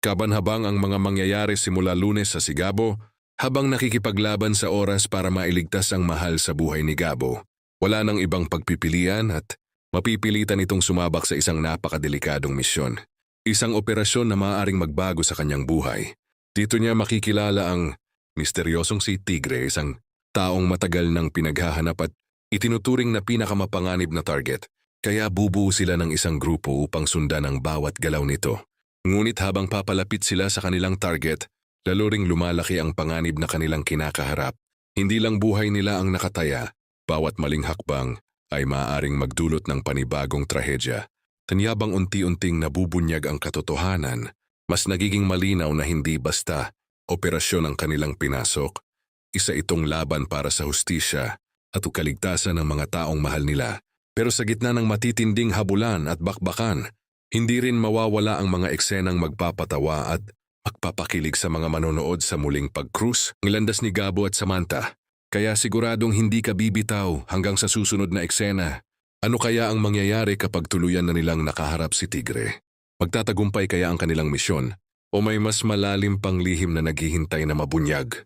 Kabanhabang ang mga mangyayari simula Lunes sa si Gabo, habang nakikipaglaban sa oras para mailigtas ang mahal sa buhay ni Gabo. Wala nang ibang pagpipilian at mapipilitan itong sumabak sa isang napakadelikadong misyon. Isang operasyon na maaaring magbago sa kanyang buhay. Dito niya makikilala ang misteryosong si Tigre, isang taong matagal nang pinaghahanap at itinuturing na pinakamapanganib na target. Kaya bubuo sila ng isang grupo upang sundan ang bawat galaw nito. Ngunit habang papalapit sila sa kanilang target, lalo ring lumalaki ang panganib na kanilang kinakaharap. Hindi lang buhay nila ang nakataya, bawat maling hakbang ay maaaring magdulot ng panibagong trahedya. Tanyabang unti-unting nabubunyag ang katotohanan, mas nagiging malinaw na hindi basta operasyon ang kanilang pinasok. Isa itong laban para sa hustisya at kaligtasan ng mga taong mahal nila. Pero sa gitna ng matitinding habulan at bakbakan, hindi rin mawawala ang mga eksenang magpapatawa at magpapakilig sa mga manonood sa muling pag-cruise ng landas ni Gabo at Samantha. Kaya siguradong hindi ka bibitaw hanggang sa susunod na eksena. Ano kaya ang mangyayari kapag tuluyan na nilang nakaharap si Tigre? Magtatagumpay kaya ang kanilang misyon? O may mas malalim pang lihim na naghihintay na mabunyag?